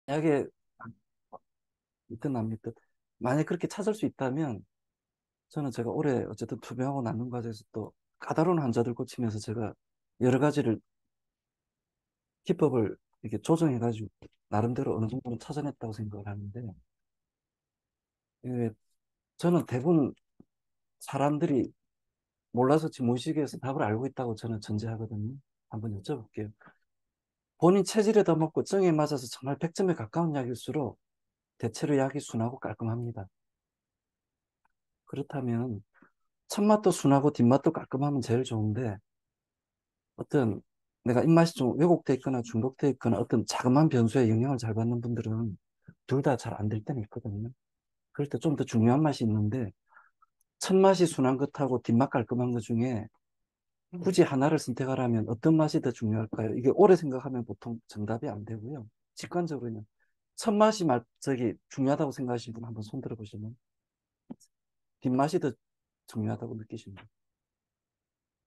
만약에 있든 안 믿든 만약 그렇게 찾을 수 있다면 저는 제가 올해 어쨌든 투병하고 나는 과정에서 또 까다로운 환자들 고치면서 제가 여러 가지를 기법을 이렇게 조정해가지고 나름대로 어느 정도는 찾아냈다고 생각을 하는데 이게 저는 대부분 사람들이 몰라서 지금 무의식에서 답을 알고 있다고 저는 전제하거든요. 한번 여쭤볼게요. 본인 체질에 더 맞고 정에 맞아서 정말 100점에 가까운 약일수록 대체로 약이 순하고 깔끔합니다. 그렇다면 첫맛도 순하고 뒷맛도 깔끔하면 제일 좋은데 어떤 내가 입맛이 좀 왜곡돼 있거나 중독돼 있거나 어떤 자그마한 변수에 영향을 잘 받는 분들은 둘 다 잘 안 될 때는 있거든요. 그럴 때 좀 더 중요한 맛이 있는데 첫 맛이 순한 것하고 뒷맛 깔끔한 것 중에 굳이 하나를 선택하라면 어떤 맛이 더 중요할까요? 이게 오래 생각하면 보통 정답이 안 되고요. 직관적으로는 첫 맛이 저기 중요하다고 생각하시는 분 한번 손 들어보시면 뒷맛이 더 중요하다고 느끼시는 분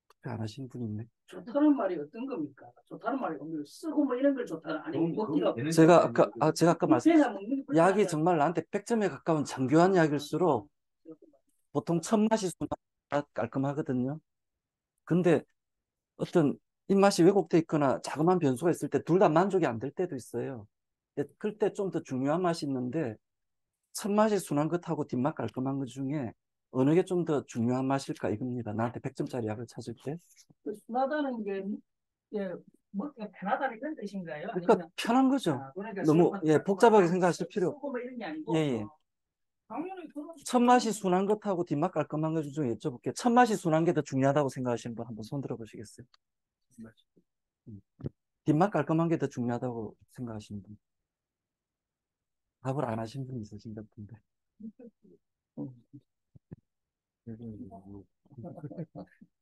투표 안 하시는 분이 있네. 좋다는 말이 어떤 겁니까? 좋다는 말이 뭡니까? 쓰고 뭐 이런 걸 좋다는 아니면 먹기가 제가 아까 말씀 배나 먹는 게 약이 불편하다. 정말 나한테 100점에 가까운 정교한 약일수록 보통 첫 맛이 깔끔하거든요. 근데 어떤 입맛이 왜곡돼 있거나 자그마한 변수가 있을 때 둘 다 만족이 안 될 때도 있어요. 그럴 때 좀 더 중요한 맛이 있는데 첫 맛이 순한 것하고 뒷맛 깔끔한 것 중에 어느 게 좀 더 중요한 맛일까 이겁니다. 나한테 100점짜리 약을 찾을 때. 그 순하다는 게 예, 먹기가 편하다는 그런 뜻인가요? 그러니까 아니면 편한 거죠. 그러니까 너무 복잡하게 생각하실 필요. 쓰고 뭐 이런 게 아니고 예. 당연히 그런 첫 맛이 순한 것하고 뒷맛 깔끔한 것 중에 여쭤볼게요. 첫 맛이 순한 게 더 중요하다고 생각하시는 분 한번 손 들어보시겠어요? 음. 뒷맛 깔끔한 게 더 중요하다고 생각하시는 분. 답을 안 하신 분이 있으신 것 같은데.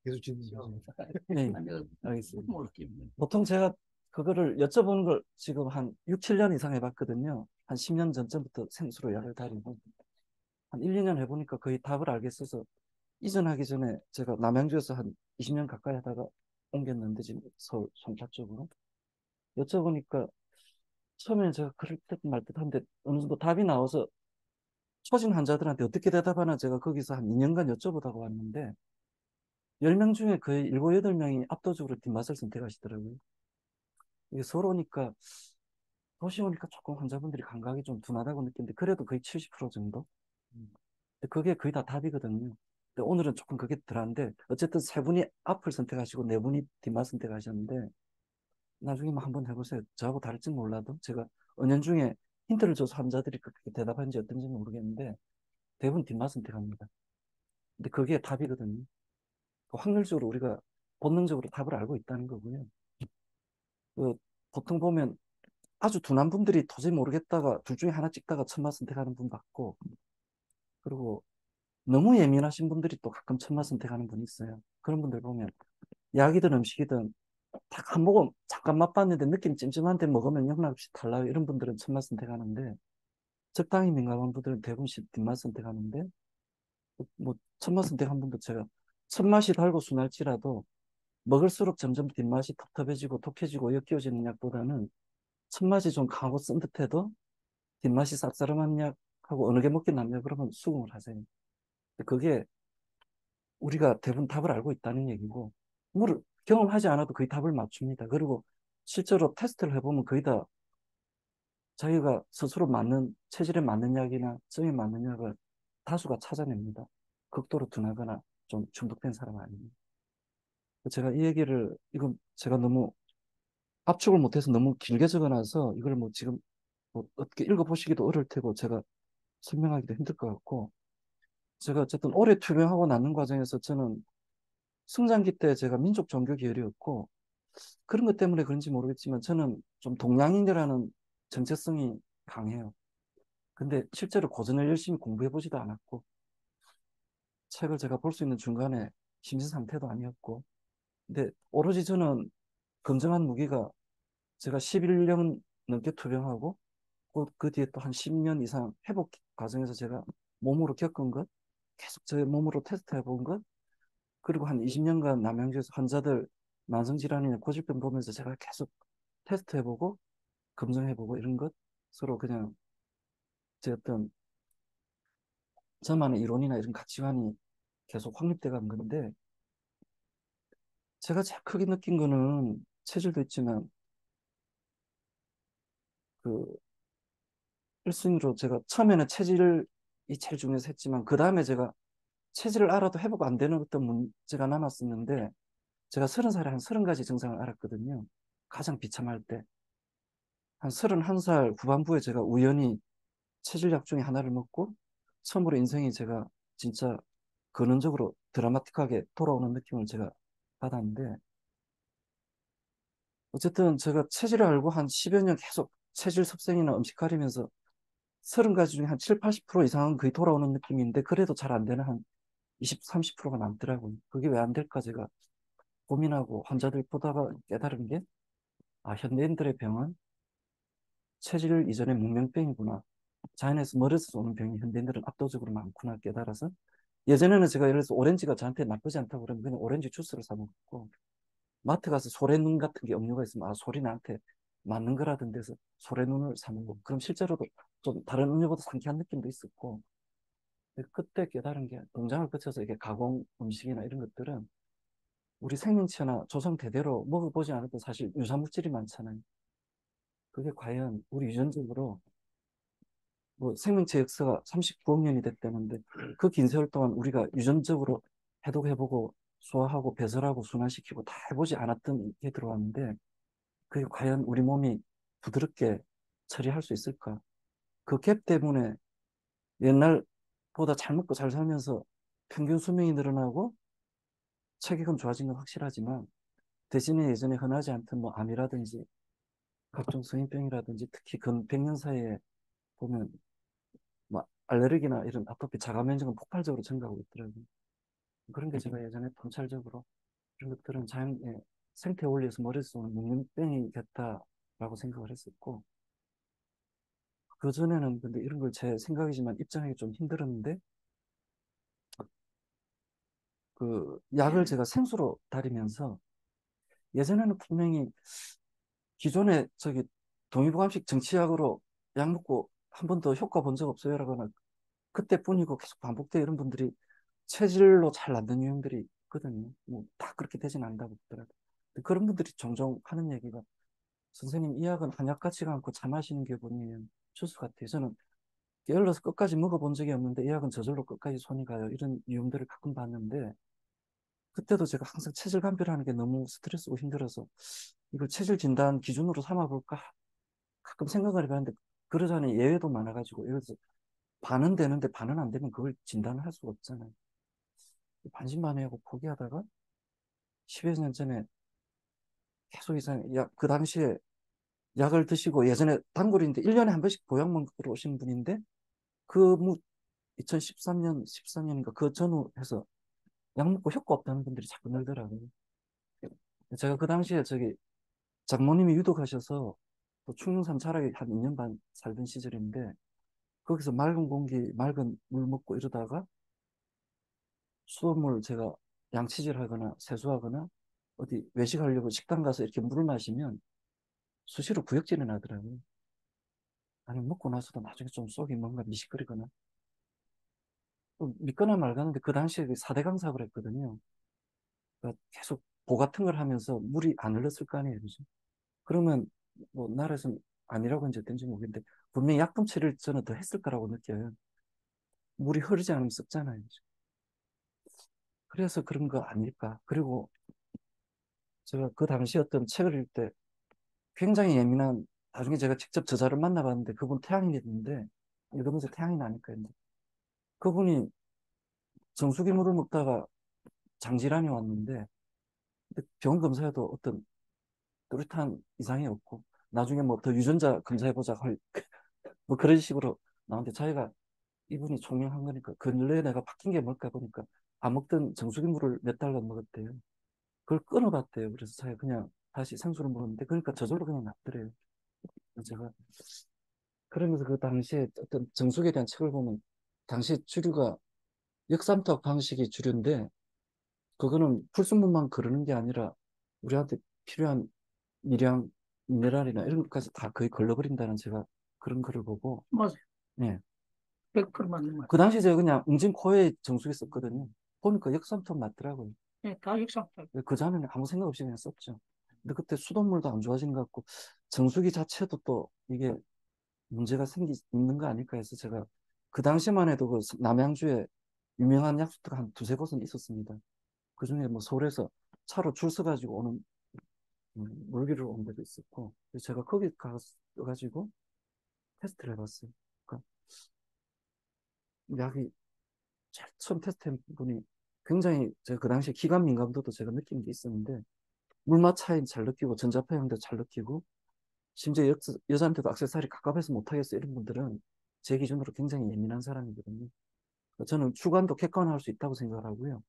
계속 질문하세요. 네, 아니, 알겠습니다. 모르겠네. 보통 제가 그거를 여쭤보는 걸 지금 한 6, 7년 이상 해봤거든요. 한 10년 전부터 생수로 약을 다리고 한 1, 2년 해보니까 거의 답을 알겠어서 이전하기 전에 제가 남양주에서 한 20년 가까이 하다가 옮겼는데 지금 서울 송파 쪽으로 여쭤보니까 처음에는 제가 그럴 듯 말 듯한데 어느 정도 답이 나와서 초진 환자들한테 어떻게 대답하나 제가 거기서 한 2년간 여쭤보다가 왔는데 10명 중에 거의 7, 8명이 압도적으로 뒷맛을 선택하시더라고요. 이게 서로니까 도시 오니까 조금 환자분들이 감각이 좀 둔하다고 느끼는데 그래도 거의 70% 정도? 근데 그게 거의 다 답이거든요. 근데 오늘은 조금 그게 덜한데 어쨌든 세 분이 앞을 선택하시고 네 분이 뒷맛 선택하셨는데 나중에 뭐 한번 해보세요. 저하고 다를지 몰라도 제가 은연중에 힌트를 줘서 환자들이 그렇게 대답하는지 어떤지 모르겠는데 대부분 뒷맛 선택합니다. 근데 그게 답이거든요. 확률적으로 우리가 본능적으로 답을 알고 있다는 거고요. 그 보통 보면 아주 둔한 분들이 도저히 모르겠다가 둘 중에 하나 찍다가 첫맛 선택하는 분 같고 그리고 너무 예민하신 분들이 또 가끔 첫맛 선택하는 분이 있어요. 그런 분들 보면 약이든 음식이든 딱 한 모금 잠깐 맛봤는데 느낌 찜찜한데 먹으면 영락없이 달라요. 이런 분들은 첫맛 선택하는데 적당히 민감한 분들은 대부분 뒷맛 선택하는데 뭐 첫맛 선택한 분도 제가 첫맛이 달고 순할지라도 먹을수록 점점 뒷맛이 텁텁해지고 독해지고 역겨워지는 약보다는 첫맛이 좀 강하고 쓴 듯해도 뒷맛이 쌉싸름한 약하고 어느 게 먹긴 남냐 그러면 수긍을 하세요. 그게 우리가 대부분 답을 알고 있다는 얘기고 경험하지 않아도 거의 답을 맞춥니다. 그리고 실제로 테스트를 해보면 거의 다 자기가 스스로 맞는 체질에 맞는 약이나 점에 맞는 약을 다수가 찾아냅니다. 극도로 둔하거나 좀 중독된 사람 아니면. 제가 이 얘기를 이건 제가 너무 압축을 못해서 너무 길게 적어놔서 이걸 뭐 지금 뭐 어떻게 읽어보시기도 어려울 테고 제가 설명하기도 힘들 것 같고 제가 어쨌든 오래 투병하고 나는 과정에서 저는 성장기 때 제가 민족 종교 계열이었고 그런 것 때문에 그런지 모르겠지만 저는 좀 동양인이라는 정체성이 강해요. 근데 실제로 고전을 열심히 공부해 보지도 않았고 책을 제가 볼 수 있는 중간에 심신 상태도 아니었고 근데 오로지 저는 검증한 무기가 제가 11년 넘게 투병하고 그 뒤에 또 한 10년 이상 회복 과정에서 제가 몸으로 겪은 것 계속 제 몸으로 테스트해 본 것 그리고 한 20년간 남양주에서 환자들 만성질환이나 고질병 보면서 제가 계속 테스트해보고 검증해보고 이런 것 서로 그냥 제 어떤 저만의 이론이나 이런 가치관이 계속 확립돼 간 건데, 제가 제일 크게 느낀 거는 체질도 있지만 그 1순위로 제가 처음에는 체질이 제일 중요해서 했지만 그 다음에 제가 체질을 알아도 회복 안 되는 어떤 문제가 남았었는데, 제가 30살에 한 30가지 증상을 알았거든요. 가장 비참할 때. 한 31살 후반부에 제가 우연히 체질약 중에 하나를 먹고 처음으로 인생이 제가 진짜 근원적으로 드라마틱하게 돌아오는 느낌을 제가 받았는데, 어쨌든 제가 체질을 알고 한 10여 년 계속 체질 섭생이나 음식 가리면서 30가지 중에 한 7, 80% 이상은 거의 돌아오는 느낌인데, 그래도 잘 안 되는 한 20, 30%가 남더라고요. 그게 왜 안 될까 제가 고민하고 환자들 보다가 깨달은 게, 아, 현대인들의 병은 체질 이전의 문명병이구나. 자연에서 멀어서 오는 병이 현대인들은 압도적으로 많구나 깨달아서, 예전에는 제가 예를 들어서 오렌지가 저한테 나쁘지 않다고 그러면 그냥 오렌지 주스를 사 먹고, 마트 가서 소래눈 같은 게 음료가 있으면 아, 소리 나한테 맞는 거라던 데서 소래눈을 사 먹고, 그럼 실제로도 좀 다른 음료보다 상쾌한 느낌도 있었고, 그때 깨달은 게, 공장을 거쳐서 이게 가공 음식이나 이런 것들은 우리 생명체나 조상 대대로 먹어보지 않아도 사실 유사물질이 많잖아요. 그게 과연 우리 유전적으로, 뭐 생명체 역사가 39억 년이 됐다는데 그 긴 세월 동안 우리가 유전적으로 해독해보고 소화하고 배설하고 순환시키고 다 해보지 않았던 게 들어왔는데, 그게 과연 우리 몸이 부드럽게 처리할 수 있을까? 그 갭 때문에 옛날보다 잘 먹고 잘 살면서 평균 수명이 늘어나고 체격은 좋아진 건 확실하지만, 대신에 예전에 흔하지 않던 뭐 암이라든지 각종 성인병이라든지 특히 근 100년 사이에 보면 뭐 알레르기나 이런 아토피 자가 면역은 폭발적으로 증가하고 있더라고요. 그런 게 제가 예전에 통찰적으로 이런 것들은 자연의 생태 원리에서 머릿속에 문명병이겠다라고 생각을 했었고, 그전에는 근데 이런 걸 제 생각이지만 입장하기 좀 힘들었는데, 그 약을 제가 생수로 다리면서, 예전에는 분명히 기존에 저기 동의보감식 정치약으로 약 먹고 한 번도 효과 본 적 없어요라거나 그때뿐이고 계속 반복돼 이런 분들이 체질로 잘 낫는 유형들이 있거든요. 뭐 다 그렇게 되진 않다고 보더라도. 근데 그런 분들이 종종 하는 얘기가, 선생님 이 약은 한약 같지가 않고 차 마시는 게 보면 주스 같아요. 저는 게을러서 끝까지 먹어본 적이 없는데 이 약은 저절로 끝까지 손이 가요. 이런 유형들을 가끔 봤는데, 그때도 제가 항상 체질 감별하는 게 너무 스트레스고 힘들어서 이걸 체질 진단 기준으로 삼아볼까 가끔 생각을 해봤는데, 그러자니 예외도 많아가지고, 예를 들어서 반은 되는데 반은 안 되면 그걸 진단을 할 수가 없잖아요. 반신반의하고 포기하다가 10여 년 전에 계속 이상 약, 그 당시에 약을 드시고, 예전에 단골인데 1년에 한 번씩 보약 먹으러 오시는 분인데, 그 2013년, 14년인가 그 전후 해서 약 먹고 효과 없다는 분들이 자꾸 늘더라고요. 제가 그 당시에 저기 장모님이 유독하셔서 또 충릉산 자락에 한 2년 반 살던 시절인데, 거기서 맑은 공기, 맑은 물 먹고 이러다가 수돗물 제가 양치질하거나 세수하거나 어디 외식하려고 식당 가서 이렇게 물을 마시면 수시로 구역질이 나더라고요. 아니, 먹고 나서도 나중에 좀 속이 뭔가 미식거리거나 또 믿거나 말거나인데, 그 당시에 4대강 사고를 했거든요. 그러니까 계속 보 같은 걸 하면서 물이 안 흘렀을 거 아니에요. 그죠? 그러면 뭐 나라에서는 아니라고 이제 어떤지 모르겠는데, 분명히 약품 처리를 저는 더 했을 거라고 느껴요. 물이 흐르지 않으면 썩잖아요. 그죠? 그래서 그런 거 아닐까. 그리고 제가 그 당시 어떤 책을 읽을 때 굉장히 예민한, 나중에 제가 직접 저자를 만나봤는데 그분 태양인인데, 읽으면서 태양인 아닐까 했는데, 그분이 정수기 물을 먹다가 장질환이 왔는데, 근데 병원 검사에도 어떤 뚜렷한 이상이 없고, 나중에 뭐 더 유전자 검사해보자 할 뭐 그런 식으로 나오는데, 자기가, 이분이 총명한 거니까 근래에 내가 바뀐 게 뭘까 보니까 안 먹던 정수기 물을 몇 달간 먹었대요. 그걸 끊어봤대요. 그래서 자기가 그냥 다시 생수를 먹었는데, 그러니까 저절로 그냥 낫더래요. 제가 그러면서 그 당시에 어떤 정수기에 대한 책을 보면, 당시 주류가 역삼투압 방식이 주류인데, 그거는 풀숲문만 그러는 게 아니라 우리한테 필요한 미량, 미네랄이나 이런 것까지 다 거의 걸러버린다는 제가 그런 글을 보고, 맞아요. 예. 100% 맞는 말. 그 당시 제가 그냥 웅진 코에 정수기 썼거든요. 보니까 역삼투 맞더라고요. 예, 다 역삼투. 그 전에는 아무 생각 없이 그냥 썼죠. 근데 그때 수돗물도 안 좋아진 것 같고, 정수기 자체도 또 이게 문제가 있는 거 아닐까 해서 제가 그 당시만 해도 그 남양주에 유명한 약수터가 한 두세 곳은 있었습니다. 그 중에 뭐 서울에서 차로 줄 서가지고 오는 물기를 온 데도 있었고, 그래서 제가 거기 가가지고 테스트를 해봤어요. 그러니까 약이 제일 처음 테스트한 분이 굉장히 제가 그 당시에 기관 민감도도 제가 느낀 게 있었는데, 물맛 차이 잘 느끼고 전자파 형도 잘 느끼고 심지어 여자한테도 액세서리 갑갑해서 못하겠어 이런 분들은 제 기준으로 굉장히 예민한 사람이거든요. 저는 주관도 객관화할 수 있다고 생각을 하고요.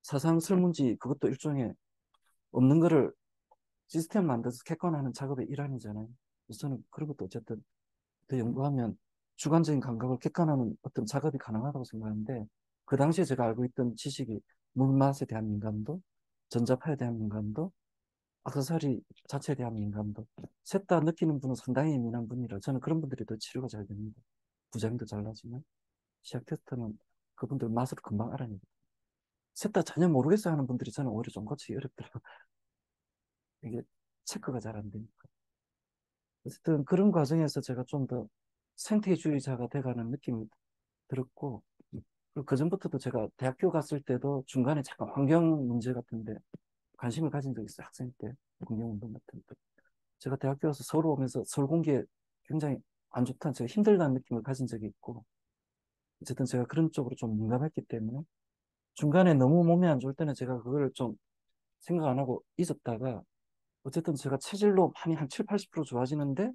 사상 설문지 그것도 일종의 없는 거를 시스템 만들어서 객관화하는 작업의 일환이잖아요. 그래서 저는 그런 것도 어쨌든 더 연구하면 주관적인 감각을 객관화하는 어떤 작업이 가능하다고 생각하는데, 그 당시에 제가 알고 있던 지식이 물맛에 대한 민감도, 전자파에 대한 민감도, 악세사리 자체에 대한 민감도, 셋 다 느끼는 분은 상당히 예민한 분이라 저는 그런 분들이 더 치료가 잘 됩니다. 부작용도 잘 나지만 시약 테스트는 그분들 맛을 금방 알아내거든요. 셋 다 전혀 모르겠어 하는 분들이 저는 오히려 좀 고치기 어렵더라고요. 이게 체크가 잘 안 되니까. 어쨌든 그런 과정에서 제가 좀 더 생태주의자가 돼가는 느낌이 들었고, 그리고 그전부터도 제가 대학교 갔을 때도 중간에 잠깐 환경 문제 같은데 관심을 가진 적이 있어요. 학생 때 환경운동 같은 데. 제가 대학교 와서 서울 오면서 서울 공기에 굉장히 안 좋다는, 제가 힘들다는 느낌을 가진 적이 있고, 어쨌든 제가 그런 쪽으로 좀 민감했기 때문에 중간에 너무 몸이 안 좋을 때는 제가 그걸 좀 생각 안 하고 있었다가, 어쨌든 제가 체질로 많이 한 7, 80% 좋아지는데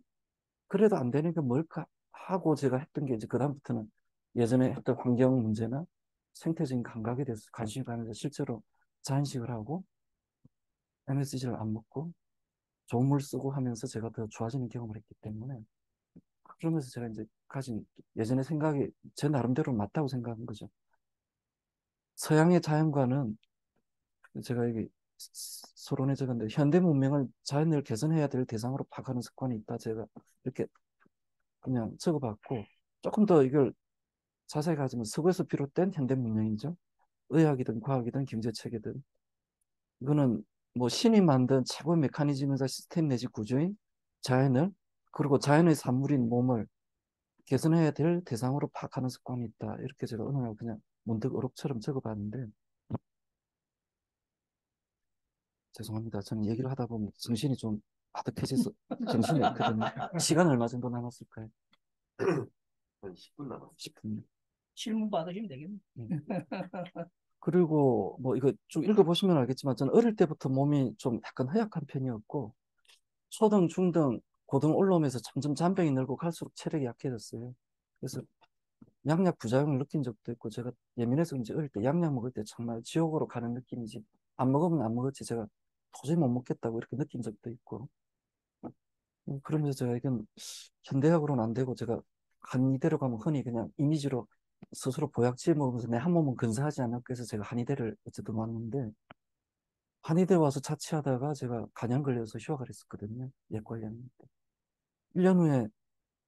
그래도 안 되는 게 뭘까 하고 제가 했던 게 이제 그다음부터는 예전에 했던 환경 문제나 생태적인 감각에 대해서 관심이 가면서 실제로 자연식을 하고 MSG를 안 먹고 좋은 물 쓰고 하면서 제가 더 좋아지는 경험을 했기 때문에, 그러면서 제가 이제 가진 예전의 생각이 제 나름대로 맞다고 생각한 거죠. 서양의 자연과는, 제가 여기 서론에 적었는데 현대 문명을 자연을 개선해야 될 대상으로 파악하는 습관이 있다. 제가 이렇게 그냥 적어봤고, 조금 더 이걸 자세히 가지면 서구에서 비롯된 현대 문명이죠. 의학이든 과학이든 경제체계든 이거는 뭐 신이 만든 최고의 메커니즘이자 시스템 내지 구조인 자연을, 그리고 자연의 산물인 몸을 개선해야 될 대상으로 파악하는 습관이 있다. 이렇게 제가 어느 날 그냥 문득 어록처럼 적어봤는데, 죄송합니다. 저는 얘기를 하다 보면 정신이 좀 아득해져서 정신이 없거든요. 시간 얼마 정도 남았을까요? 한 10분 남았어요. 10분. 질문 받으시면 되겠네. 그리고 뭐 이거 쭉 읽어보시면 알겠지만 저는 어릴 때부터 몸이 좀 약간 허약한 편이었고, 초등, 중등, 고등 올라오면서 점점 잔병이 늘고 갈수록 체력이 약해졌어요. 그래서 양약 부작용을 느낀 적도 있고, 제가 예민해서 이제 어릴 때 양약 먹을 때 정말 지옥으로 가는 느낌이지, 안 먹으면 안 먹었지 제가 도저히 못 먹겠다고 이렇게 느낀 적도 있고, 그러면서 제가 이건 현대약으로는 안 되고, 제가 한의대로 가면 흔히 그냥 이미지로 스스로 보약제 먹으면서 내 한 몸은 근사하지 않을까 해서 제가 한의대를 어쨌든 왔는데, 한의대 와서 자취하다가 제가 간염 걸려서 휴학을 했었거든요. 예 관련. 1년 후에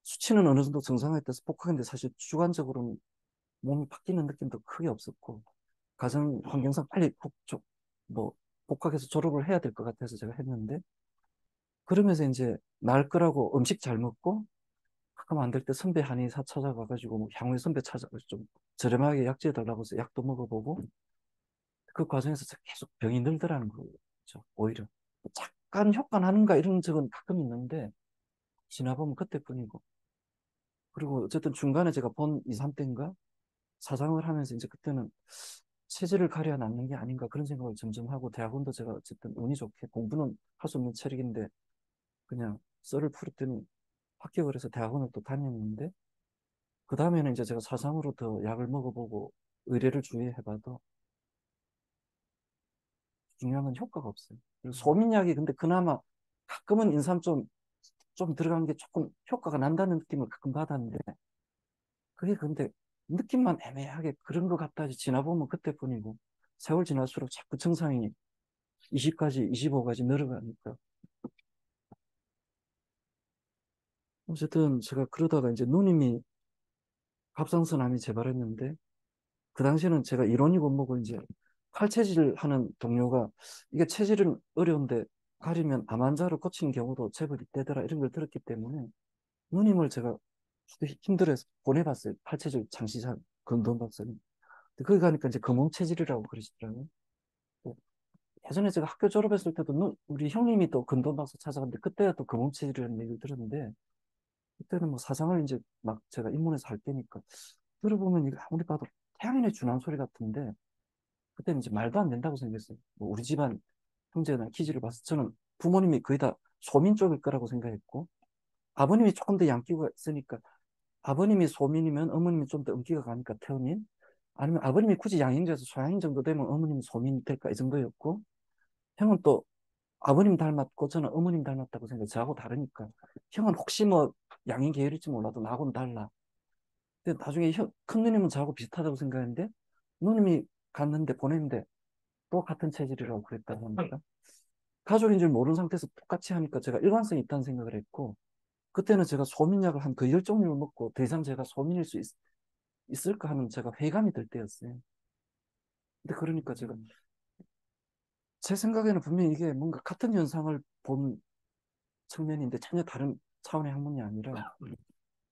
수치는 어느 정도 정상화에 따라서 복학했는데 사실 주관적으로는 몸이 바뀌는 느낌도 크게 없었고, 가정 환경상 빨리 뭐 복학해서 졸업을 해야 될 것 같아서 제가 했는데, 그러면서 이제 날 거라고 음식 잘 먹고 가끔 안 될 때 선배 한의사 찾아가가지고 뭐 향후에 선배 찾아가서 좀 저렴하게 약재 해달라고 해서 약도 먹어보고, 그 과정에서 계속 병이 늘더라는 거죠. 오히려 잠깐 효과 나는가 이런 적은 가끔 있는데 지나보면 그때뿐이고, 그리고 어쨌든 중간에 제가 본 2, 3대인가 사장을 하면서 이제 그때는 체질을 가려야 낫는 게 아닌가 그런 생각을 점점 하고, 대학원도 제가 어쨌든 운이 좋게 공부는 할 수 없는 체력인데 그냥 썰을 풀었더니 합격을 해서 대학원을 또 다녔는데, 그 다음에는 이제 제가 사상으로 더 약을 먹어보고 의뢰를 주의해봐도 중요한 건 효과가 없어요. 그리고 소민약이 근데 그나마 가끔은 인삼 좀 들어간 게 조금 효과가 난다는 느낌을 가끔 받았는데, 그게 근데 느낌만 애매하게 그런 것 같다지 지나보면 그때뿐이고, 세월 지날수록 자꾸 증상이 20가지, 25가지 늘어가니까 어쨌든 제가 그러다가 이제 누님이 갑상선암이 재발했는데 그 당시에는 제가 이론이고 뭐고 이제 칼체질 하는 동료가 이게 체질은 어려운데 가리면 암 환자로 고친 경우도 제법 있대더라 이런 걸 들었기 때문에 누님을 제가 힘들어서 보내봤어요. 팔체질 장시간 건돈 박사님. 근데 거기 가니까 이제 금홍체질이라고 그러시더라고요. 또 예전에 제가 학교 졸업했을 때도 우리 형님이 또 건돈 박사 찾아갔는데 그때가 또 금홍체질이라는 얘기를 들었는데 그때는 뭐 사상을 이제 막 제가 입문해서 할 때니까 들어보면 이게 아무리 봐도 태양인의 준한 소리 같은데 그때는 이제 말도 안 된다고 생각했어요. 뭐 우리 집안 형제나 기질을 봐서 저는 부모님이 거의 다 소민 쪽일 거라고 생각했고 아버님이 조금 더 양기가 있으니까 아버님이 소민이면 어머님이 좀 더 음기가 가니까 태음인 아니면 아버님이 굳이 양인자에서 소양인 정도 되면 어머님이 소민이 될까 이 정도였고 형은 또 아버님 닮았고 저는 어머님 닮았다고 생각해 저하고 다르니까 형은 혹시 뭐 양인 계열일지 몰라도 나하고는 달라 근데 나중에 큰 누님은 저하고 비슷하다고 생각했는데 누님이 갔는데 보냈는데 또 같은 체질이라고 그랬다고 합니다. 가족인 줄 모르는 상태에서 똑같이 하니까 제가 일관성이 있다는 생각을 했고 그때는 제가 소민약을 한 그 10종류를 먹고 더 이상 제가 소민일 수 있을까 하는 제가 회의감이 들 때였어요. 근데 그러니까 제가 제 생각에는 분명히 이게 뭔가 같은 현상을 본 측면인데 전혀 다른 차원의 학문이 아니라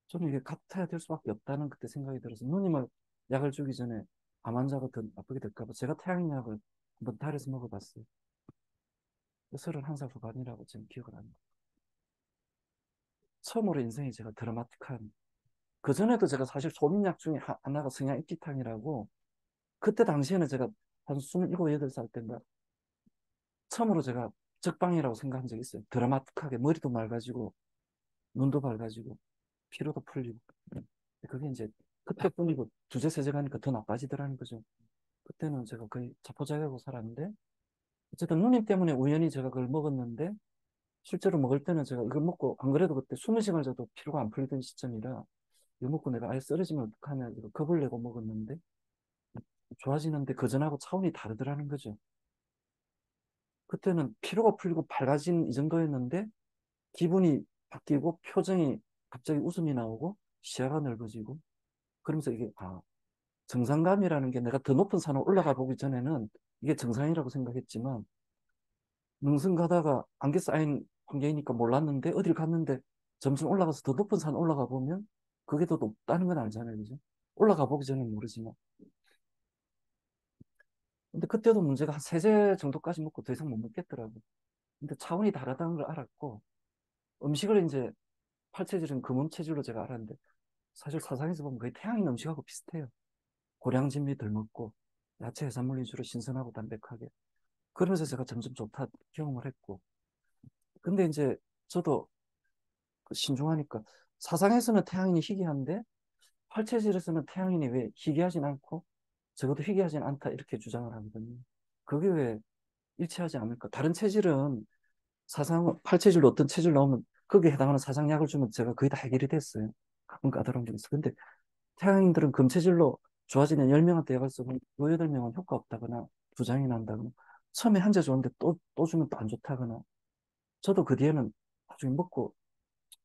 저는 이게 같아야 될 수밖에 없다는 그때 생각이 들어서 누님을 약을 주기 전에 암 환자가 더 아프게 될까 봐 제가 태양약을 한번 달여서 먹어봤어요. 31살 후반이라고 지금 기억을 합니다. 처음으로 인생이 제가 드라마틱한 그전에도 제가 사실 소민약 중에 하나가 성냥입기탕이라고 그때 당시에는 제가 한 27, 8살 때인가 처음으로 제가 적방이라고 생각한 적이 있어요. 드라마틱하게 머리도 맑아지고 눈도 밝아지고 피로도 풀리고 그게 이제 그때뿐이고 두세 세제 가니까 더 나빠지더라는 거죠. 그때는 제가 거의 자포자기하고 살았는데 어쨌든 누님 때문에 우연히 제가 그걸 먹었는데 실제로 먹을 때는 제가 이걸 먹고 안 그래도 그때 20시간을 자도 피로가 안 풀리던 시점이라 이거 먹고 내가 아예 쓰러지면 어떡하냐 이거 겁을 내고 먹었는데 좋아지는데 그전하고 차원이 다르더라는 거죠. 그때는 피로가 풀리고 밝아진 이 정도였는데 기분이 바뀌고 표정이 갑자기 웃음이 나오고 시야가 넓어지고 그러면서 이게 정상감이라는 게 내가 더 높은 산을 올라가 보기 전에는 이게 정상이라고 생각했지만 능선 가다가 안개 쌓인 환경이니까 몰랐는데 어딜 갔는데 점점 올라가서 더 높은 산 올라가 보면 그게 더 높다는 건 알잖아요. 그죠? 올라가 보기 전에는 모르지만 근데 그때도 문제가 한 세제 정도까지 먹고 더 이상 못 먹겠더라고. 근데 차원이 다르다는 걸 알았고 음식을 이제 팔체질은 금음체질로 제가 알았는데 사실 사상에서 보면 거의 태양인 음식하고 비슷해요. 고량진미 덜 먹고 야채 해산물 위주로 신선하고 담백하게 그러면서 제가 점점 좋다 경험을 했고 근데 이제 저도 그 신중하니까 사상에서는 태양인이 희귀한데 팔체질에서는 태양인이 왜 희귀하진 않고 적어도 희귀하진 않다 이렇게 주장을 하거든요. 그게 왜 일치하지 않을까? 다른 체질은 사상 팔체질로 어떤 체질 나오면 거기에 해당하는 사상약을 주면 제가 거의 다 해결이 됐어요. 가끔 까다로운 게 있어. 근데 태양인들은 금체질로 좋아지는 10명한테 약을 쓰면 그 8명은 효과 없다거나 부작용이 난다거나 처음에 한 재 좋은데 또 주면 또 안 좋다거나 저도 그 뒤에는 나중에 먹고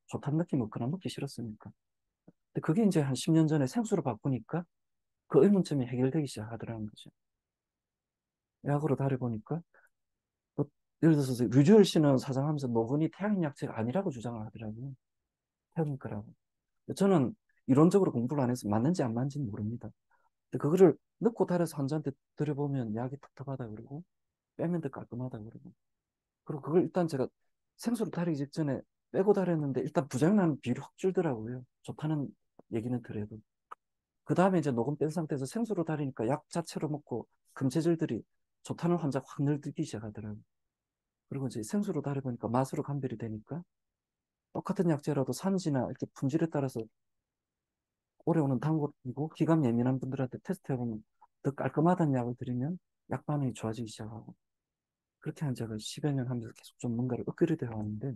좋다는 느낌 없거나 먹기 싫었으니까. 근데 그게 이제 한 10년 전에 생수로 바꾸니까 그 의문점이 해결되기 시작하더라는 거죠. 약으로 다려보니까 또 예를 들어서 류주열 씨는 사장하면서 노건이 태양인 약제가 아니라고 주장을 하더라고요. 태양인 거라고. 저는 이론적으로 공부를 안 해서 맞는지 안 맞는지는 모릅니다. 근데 그거를 넣고 달여서 환자한테 드려보면 약이 텁텁하다 그러고 빼면 더 깔끔하다 그러고 그리고 그걸 일단 제가 생수로 다리기 직전에 빼고 달였는데 일단 부작용나는 비율이 확 줄더라고요. 좋다는 얘기는 들어도. 그 다음에 이제 녹음 뺀 상태에서 생수로 다리니까 약 자체로 먹고 금체질들이 좋다는 환자가 확 늘기 시작하더라고요. 그리고 이제 생수로 다려보니까 맛으로 감별이 되니까 똑같은 약제라도 산지나 이렇게 품질에 따라서 오래 오는 단골이고 기감 예민한 분들한테 테스트해보면 더 깔끔하다는 약을 드리면 약 반응이 좋아지기 시작하고 그렇게 한 제가 10여 년 하면서 계속 좀 뭔가를 업그레이드 해왔는데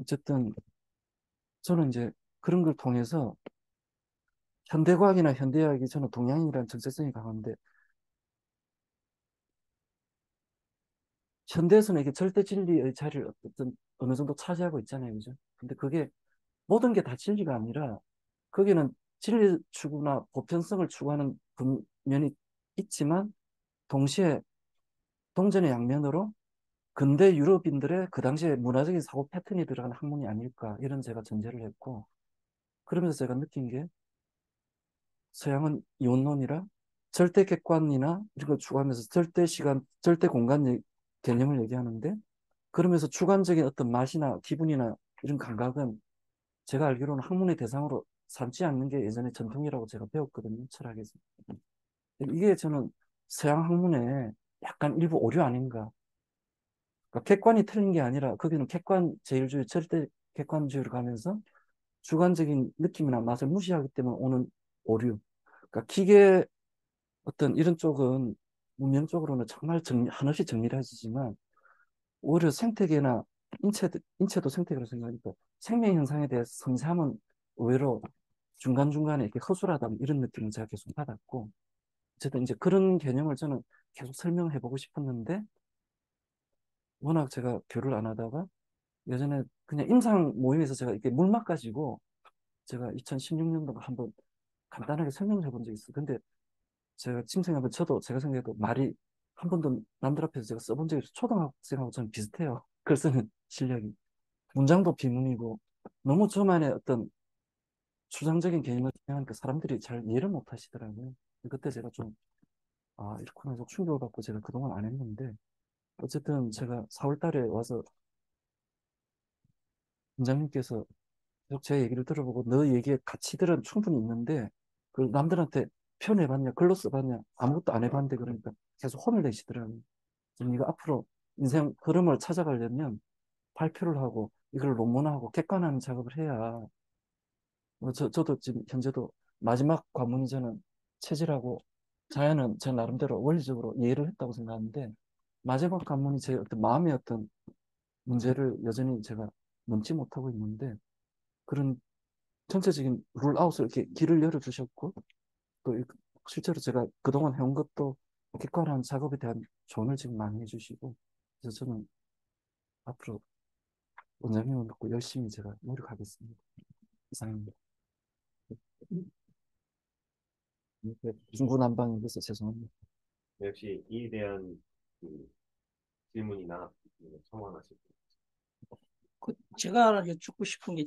어쨌든 저는 이제 그런 걸 통해서 현대과학이나 현대의학이 저는 동양인이라는 정체성이 강한데 현대에서는 이게 절대 진리의 자리를 어떤 어느 정도 차지하고 있잖아요. 그죠? 근데 그게 모든 게 다 진리가 아니라 거기는 진리 추구나 보편성을 추구하는 면이 있지만 동시에 동전의 양면으로 근대 유럽인들의 그 당시에 문화적인 사고 패턴이 들어간 학문이 아닐까 이런 제가 전제를 했고 그러면서 제가 느낀 게 서양은 이원론이라 절대 객관이나 이런 걸 추구하면서 절대 시간, 절대 공간 개념을 얘기하는데 그러면서 주관적인 어떤 맛이나 기분이나 이런 감각은 제가 알기로는 학문의 대상으로 삼지 않는 게 예전에 전통이라고 제가 배웠거든요. 철학에서. 이게 저는 서양 학문의 약간 일부 오류 아닌가. 그러니까 객관이 틀린 게 아니라 거기는 객관 제일주의, 절대 객관주의로 가면서 주관적인 느낌이나 맛을 무시하기 때문에 오는 오류. 그러니까 기계 어떤 이런 쪽은 문명적으로는 정말 한없이 정밀해지지만 오히려 생태계나 인체도 생태계로 생각하니까 생명 현상에 대해서 섬세함은 의외로 중간중간에 이렇게 허술하다 이런 느낌을 제가 계속 받았고 어쨌든 이제 그런 개념을 저는 계속 설명해 보고 싶었는데 워낙 제가 교류를 안 하다가 예전에 그냥 임상 모임에서 제가 이렇게 물맛 가지고 제가 2016년도가 한번 간단하게 설명해 본 적이 있어요. 근데 제가 지금 생각하면 저도 제가 생각해도 말이 한 번도 남들 앞에서 제가 써본 적이 없어요. 초등학생하고 저는 비슷해요. 글 쓰는 실력이. 문장도 비문이고 너무 저만의 어떤 추상적인 개념을 사용하니까 사람들이 잘 이해를 못 하시더라고요. 그때 제가 좀, 아, 이렇구나 해서 충격을 받고 제가 그동안 안 했는데 어쨌든 제가 4월 달에 와서 원장님께서 계속 제 얘기를 들어보고 너 얘기의 가치들은 충분히 있는데 그걸 남들한테 표현해봤냐, 글로 써봤냐, 아무것도 안 해봤는데 그러니까 계속 혼을 내시더라고요. 좀 이거 앞으로 인생 흐름을 찾아가려면 발표를 하고 이걸 논문화하고 객관화하는 작업을 해야 저도 지금 현재도 마지막 관문이 저는 체질하고 자연은 제 나름대로 원리적으로 이해를 했다고 생각하는데 마지막 관문이 제 어떤 마음의 어떤 문제를 여전히 제가 넘지 못하고 있는데 그런 전체적인 룰아웃을 이렇게 길을 열어주셨고 또 실제로 제가 그동안 해온 것도 객관화한 작업에 대한 조언을 지금 많이 해주시고 그래서 저는 앞으로 원장님을 믿고 열심히 제가 노력하겠습니다. 이상입니다. 중구난방해서 죄송합니다. 역시 이에 대한 그 질문이나 첨언하실 때 제가 여쭙고 싶은 게,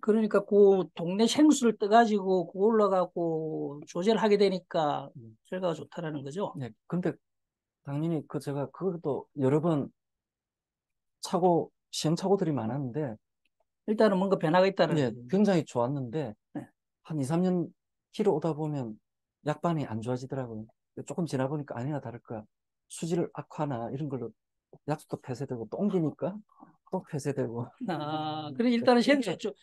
그러니까 그 동네 생수를 떠가지고 그걸로 갖고 조절하게 되니까 결과가 좋다라는 거죠. 네, 근데 당연히 그 제가 그것도 여러 번 시행착오들이 많았는데 일단은 뭔가 변화가 있다는 예, 거죠. 굉장히 좋았는데 네. 한 2, 3년 길어 오다 보면 약반이 안 좋아지더라고요. 조금 지나 보니까 아니나 다를까 수질 악화나 이런 걸로 약속도 폐쇄되고 또 옮기니까 또 폐쇄되고 그래 일단은 이게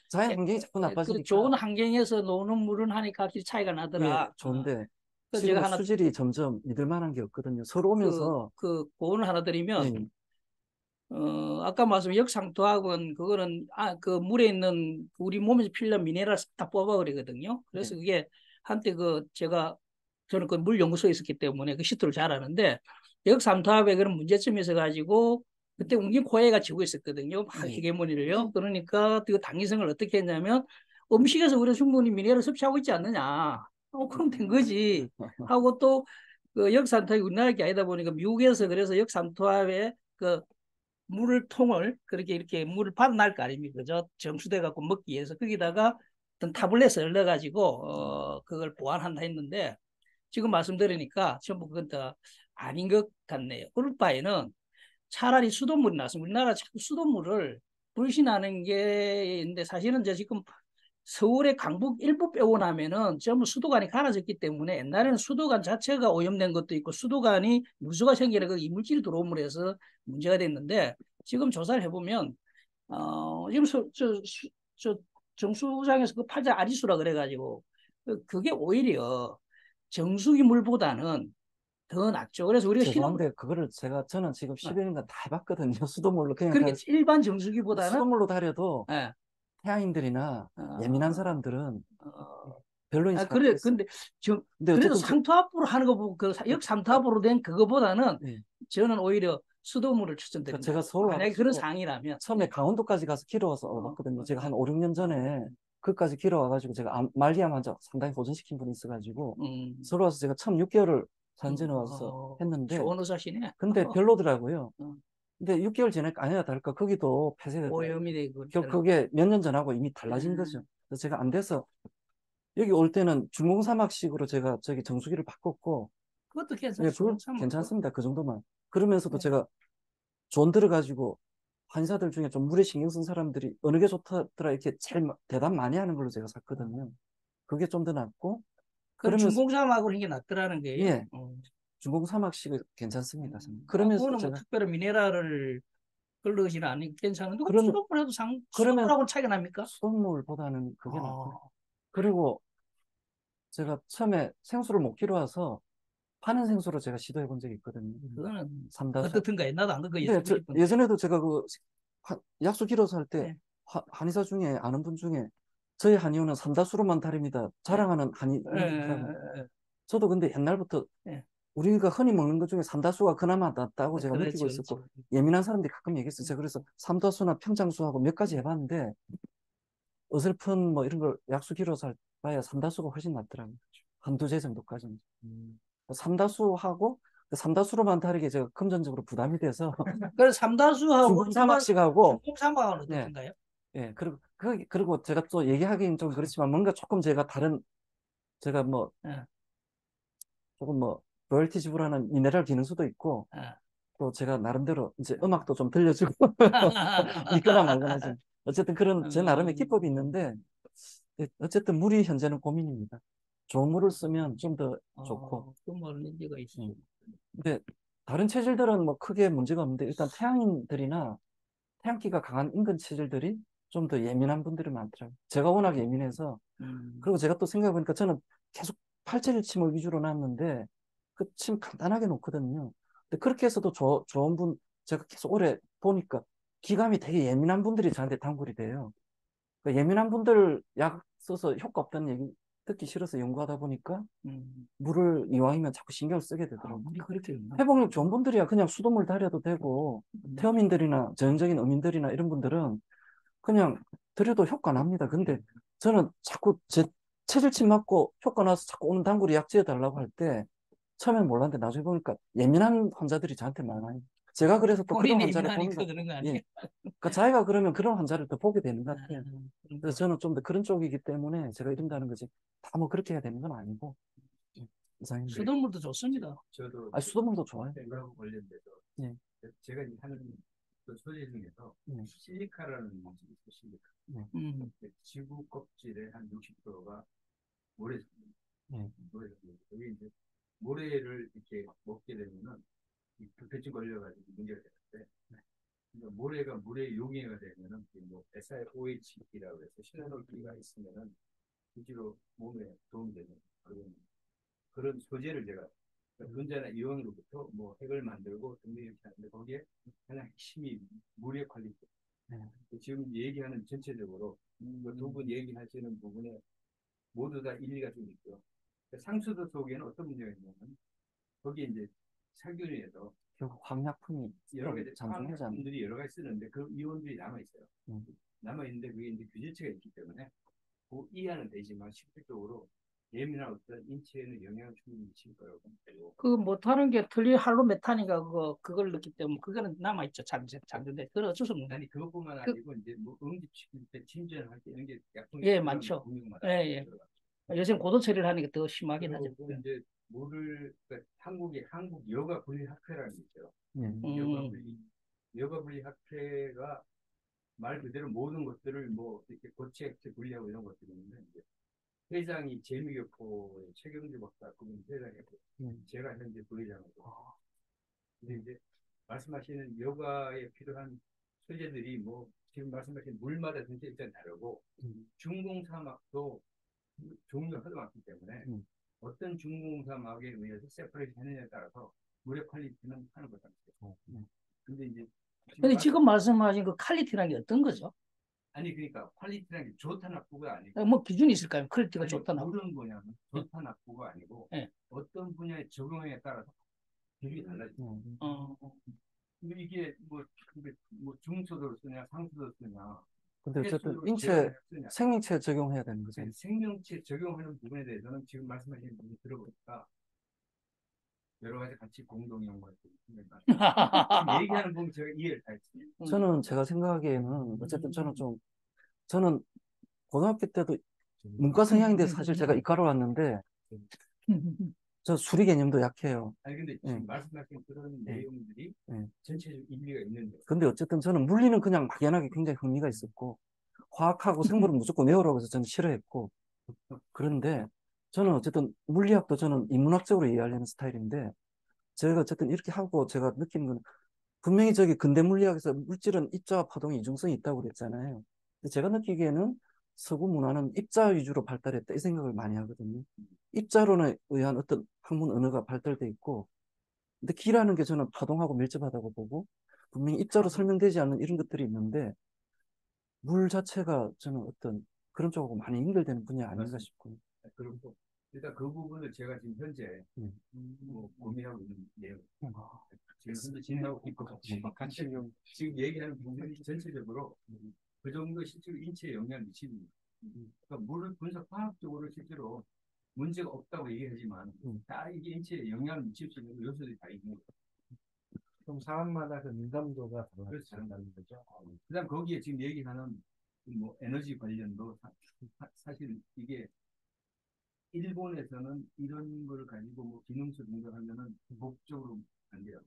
자연 환경이 자꾸 그 좋은 나빠지니까 환경에서 노는 물은 하니까 확실히 차이가 예, 나더라. 좋은데 그래서 제가 지금은 하나 수질이 점점 믿을 만한 게 없거든요. 서로 오면서 그 고언을 하나 예, 드리면, 아까 말씀 역상토학은 그거는 그 물에 있는 우리 몸에서 필요한 미네랄 다 뽑아 버리거든요. 그래서 예, 그게 한때 저는 그 물 연구소에 있었기 때문에 그 시트를 잘 아는데, 역삼투압에 그런 문제점이 있어 가지고 그때 웅진 코에가 지고 있었거든요. 막 예. 헤게모니를요. 그러니까 그 당위성을 어떻게 했냐면, 음식에서 우리가 충분히 미네랄을 섭취하고 있지 않느냐. 그럼 된 거지. 하고 또 그 역삼투압이 우리나라 게 아니다 보니까 미국에서 그래서 역삼투압에 그 물통을 그렇게 이렇게 물을 받아날 거 아닙니까? 그죠? 정수돼 갖고 먹기 위해서 거기다가 어떤 타블렛을 넣어가지고 그걸 보관한다 했는데, 지금 말씀드리니까 전부 그건 다 아닌 것 같네요. 그럴 바에는 차라리 수돗물이 나서 우리나라 자꾸 수돗물을 불신하는 게 있는데, 사실은 저 지금 서울의 강북 일부 빼고 나면은 전부 수도관이 갈아졌기 때문에, 옛날에는 수도관 자체가 오염된 것도 있고 수도관이 누수가 생기는 그 이물질이 들어옴으로 해서 문제가 됐는데, 지금 조사를 해보면 지금 저 정수장에서 그 팔자 아리수라 그래가지고 그게 오히려 정수기 물보다는 더 낫죠. 그래서 우리가 죄송한데 그거를 저는 지금 10여 년간 다 해봤거든요. 수돗물로 그냥 그렇게 일반 정수기보다는 수돗물로 달여도 예, 태아인들이나 예민한 어, 사람들은 어, 별로인 사람이 그래. 있어요. 그래도 어쨌든 상투압으로 하는 거 보고, 그 역삼투압으로 된 그거보다는 예, 저는 오히려 수돗물을 추천드린다. 제가 서울 만약에 그런 와가지고 상이라면. 처음에 강원도까지 가서 길어와서 왔거든요. 제가 한 5, 6년 전에 그까지 길어와가지고 제가 말기암 환자 상당히 고전시킨 분이 있어가지고 서울 와서 제가 처음 6개월을 산전에 와서 했는데 좋은 의사시네. 근데 별로더라고요. 어. 근데 6개월 지나니까 아니나 다를까 거기도 폐쇄되더라고요. 오염이 되고. 그게 몇 년 전하고 이미 달라진 거죠. 그래서 제가 안 돼서 여기 올 때는 중공사막식으로 제가 저기 정수기를 바꿨고 그것도 예, 괜찮죠. 괜찮습니다. 그 정도만. 그러면서도 네. 제가 존 들어가지고 환자들 중에 좀 물에 신경 쓴 사람들이 어느 게 좋다더라 이렇게 제일 대답 많이 하는 걸로 제가 샀거든요. 그게 좀 더 낫고 그럼 그러면서 중공사막으로 이게 낫더라는 거예요. 예, 중공사막식이 괜찮습니다. 저는. 그러면서 그러면서 뭐 제가 특별한 미네랄을 걸러지는 않으니 괜찮은데 그러면- 수돗물에도 그러면 수돗물하고는 차이가 납니까? 수돗물보다는 그게 아. 낫고 그리고 제가 처음에 생수를 못 키워와서 파는 생수로 제가 시도해 본 적이 있거든요. 그거는 삼다수. 어떻든가 옛날도 안 그거 근데 여쭤보고 싶은데. 예전에도 제가 약수 길어서 할 때 네. 한의사 중에 아는 분 중에 저희 한의원은 삼다수로만 다립니다. 자랑하는 한의원이더라고요. 저도 근데 옛날부터 예. 우리가 흔히 먹는 것 중에 삼다수가 그나마 낫다고 제가 그렇죠, 느끼고 있었고 그렇죠. 예민한 사람들이 가끔 얘기했어요. 제가 그래서 삼다수나 평장수하고 몇 가지 해봤는데 어설픈 뭐 이런 걸 약수 길어서 봐야 삼다수가 훨씬 낫더라고요. 한두 제 정도까지는. 삼다수하고 삼다수로만 다르게 제가 금전적으로 부담이 돼서 그래서 삼다수하고 중공사막식하고 중공사막은 네. 어떻든가요? 예, 그리고 제가 또 얘기하기는 좀 그렇지만 뭔가 조금 제가 뭐 예. 조금 뭐 로열티 지불하는 미네랄 기능수도 있고 예. 또 제가 나름대로 이제 음악도 좀 들려주고 믿거나 말거나 좀 어쨌든 그런 제 나름의 기법이 있는데 어쨌든 물이 현재는 고민입니다. 좋은 물을 쓰면 좀 더 좋고 그 말은 문제가 있어. 근데 다른 체질들은 뭐 크게 문제가 없는데 일단 태양인들이나 태양기가 강한 인근 체질들이 좀 더 예민한 분들이 많더라고요. 제가 워낙 예민해서 그리고 제가 또 생각해보니까 저는 계속 팔자를 침을 위주로 놨는데 그 침 간단하게 놓거든요. 근데 그렇게 해서도 좋은 분 제가 계속 오래 보니까 기감이 되게 예민한 분들이 저한테 단골이 돼요. 그러니까 예민한 분들 약 써서 효과 없다는 얘기 듣기 싫어서 연구하다 보니까 물을 이왕이면 자꾸 신경을 쓰게 되더라고요. 물이 그렇게 있나? 회복력 좋은 분들이야 그냥 수돗물 달여도 되고 태어민들이나 전형적인 어민들이나 이런 분들은 그냥 드려도 효과 납니다. 근데 저는 자꾸 제 체질침 맞고 효과 나서 자꾸 오는 단골이 약 지어달라고 할 때 처음엔 몰랐는데 나중에 보니까 예민한 환자들이 저한테 많아요. 제가 그래서 또 그런 본인이 환자를 보는 예민하니까 거 그런 거 아니에요? 예. 그러니까 자기가 그러면 그런 환자를 더 보게 되는 것 같아요. 그래서 저는 좀 더 그런 쪽이기 때문에 제가 이런다는 거지 다 뭐 그렇게 해야 되는 건 아니고 이상입니다. 수돗물도 좋습니다. 저도 수돗물도 좋아요. 생각 관련돼서 예. 제가 하는 그 소재 중에서 실리카라는 물질이 있어요. 실리카. 지구 껍질의 한 60%가 모래습니다. 모래습니다. 여기 이제 모래를 이렇게 먹게 되면은 이 불편증 걸려가지고 문제가 되는데, 그러니까 모래가 물에 용해가 되면은 뭐 SiOH라고 해서 시나놀기가 있으면은 실제로 몸에 도움되는 그런 소재를 제가 분자나 이온으로부터 뭐 핵을 만들고 등등 이렇게 하는데 거기에 가장 핵심이 물의 퀄리티. 지금 얘기하는 전체적으로 두 분 얘기하시는 부분에 모두 다 일리가 좀 있고요. 상수도 속에는 어떤 문제가 있냐면 거기에 이제 살균에서 결국 화학약품이 여러 가지 잔존하지 않아요. 화학품들이 여러 가지 쓰는데 그 이온들이 남아 있어요. 남아 있는데 그게 이제 규제체가 있기 때문에 그 이해는 되지만 실질적으로 예민한 어떤 인체에는 영향을 충분히 미칠 거라고 생각해요. 그 못하는 게 틀리할로메탄인가 그걸 넣기 때문에 그거는 남아 있죠. 잔존데 그건 어쩔 수 없는 거예요. 아니 그것뿐만 아니고 이제 뭐 응집시킬 때 침전할 때 이런 게 약품이 예, 많죠. 예. 요즘 고도 처리를 하니까 더 심하긴 하죠. 이제 물을 그러니까 한국 여가 분리학회라는 게 있어요. 여가 분리학회가 말 그대로 모든 것들을 뭐 이렇게 고체액체 분리하고 이런 것들이 있는데 이제 회장이 재미교포의 최경주 박사 그분 회장이고 제가 현재 부회장이고 근데 이제 말씀하시는 여가에 필요한 소재들이 뭐 지금 말씀하신 물마다 전체 일단 다르고 중공사막도 종류가 하도 많기 때문에 어떤 중공사막에 의해서 세퍼레이션 하느냐에 따라서 물의 퀄리티는 하는 거다. 근데 이제 근데 지금 말씀하신 그 퀄리티라는 게 어떤 거죠? 아니 그러니까 퀄리티라는 게 좋다 나쁘가 아니고 뭐 기준이 있을까요? 퀄리티가 아니, 좋다 나쁘다. 물은 뭐냐면 좋다 나쁘가 아니고 네. 어떤 분야에 적용에 따라서 기준이 달라져요. 이게 뭐 중수도를 쓰냐 상수도를 쓰냐. 근데 어쨌든 횟수로 인체 제한을 쓰냐. 생명체 적용해야 되는 거죠. 생명체 적용하는 부분에 대해서는 지금 말씀하신 부분이 들어보니까 여러 가지 같이 공동 연구할 수 있습니다. 얘기하는 부분 제가 이해를 다 했습니다. 저는 제가 생각하기에는 어쨌든 저는 고등학교 때도 문과 성향인데 사실 제가 이과로 왔는데 저 수리 개념도 약해요. 아니 근데 지금 말씀하신 그런 내용들이 전체적으로 일리가 있는데. 근데 어쨌든 저는 물리는 그냥 막연하게 굉장히 흥미가 있었고 화학하고 생물은 무조건 외우라고 해서 저는 싫어했고 그런데 저는 어쨌든 물리학도 저는 인문학적으로 이해하려는 스타일인데 제가 어쨌든 이렇게 하고 제가 느끼는 건 분명히 저기 근대 물리학에서 물질은 입자와 파동의 이중성이 있다고 그랬잖아요. 근데 제가 느끼기에는 서구 문화는 입자 위주로 발달했다 이 생각을 많이 하거든요. 입자론에 의한 어떤 학문 언어가 발달돼 있고 근데 기라는 게 저는 파동하고 밀접하다고 보고 분명히 입자로 설명되지 않는 이런 것들이 있는데 물 자체가 저는 어떤 그런 쪽하고 많이 연결되는 분야 아닌가 싶고요. 그리고 일단 그 부분을 제가 지금 현재 뭐 고민하고 있는 내용. 지금 현재 진행하고 있고 같이 지금 얘기하는 부분이 전체적으로 그 정도 실제로 인체에 영향을 미치는 거예요. 그러니까 물을 분석 화학적으로 실제로 문제가 없다고 얘기하지만 다 이게 인체에 영향을 미칠 수 있는 요소들이 다 있는 거예요. 그럼 사람마다 그 민감도가 다르다는 거죠. 그다음 거기에 지금 얘기하는 뭐 에너지 관련도 사실 이게 일본에서는 이런 걸 가지고 뭐 기능수 등등하면은 법적으로 안 돼요.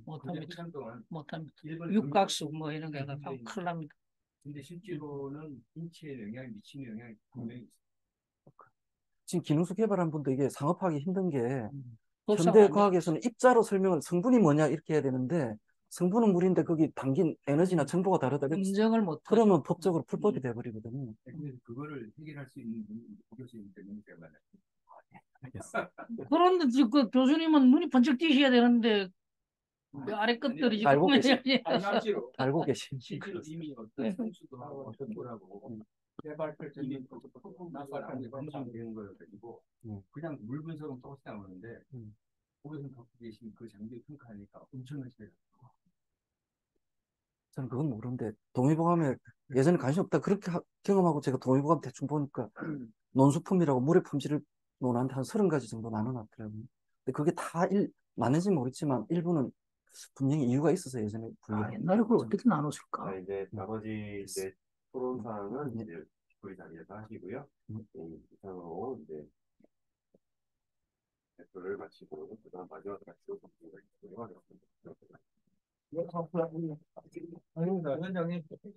못합니다. 동안 못합니다. 일본 육각수 뭐 이런 게 다 큰일 납니다. 근데 실제로는 인체에 영향을 미치는 영향이 분명히 있어요. 지금 기능수 개발한 분도 이게 상업화하기 힘든 게 법상 현대 과학에서는 입자로 설명을 성분이 뭐냐 이렇게 해야 되는데 성분은 물인데 거기 담긴 에너지나 정보가 다르다. 인정을 못 그러면 법적으로 불법이 돼버리거든요. 그래서 그거를 해결할 수 있는 분이 교수님 때문에 제가 만났어요. 그런데 그 교수님은 눈이 번쩍 띄셔야 되는데 그 아래 것들이 지금 알고 알고 계신 실제로 이미 어떤 성수도 하고 어떤 거라고 개발할 때 이미 나사한테 검증되는 걸 가지고 그냥 물 분석은 똑같이 나오는데 거기서 갖고 계신 그 장비를 평가하니까 엄청난 차이가. 저는 그건 모르는데 동의보감에 예전에 관심 없다 그렇게 경험하고 제가 동의보감 대충 보니까 논수품이라고 물의 품질을 논하는데 한 30가지 정도 나눠놨더라고요. 근데 그게 다 많은지 모르겠지만 일부는 분명히 이유가 있어서 예전에 옛날에 그걸 어떻게 나눴을까? 자, 이제 나머지 이제 토론 사항은 이제 우리 자리에서 하시고요. 이상으로 이제 발표를 마치고 그다음 마지막으로 같이 하겠습니다. 아닙니다, 원장님.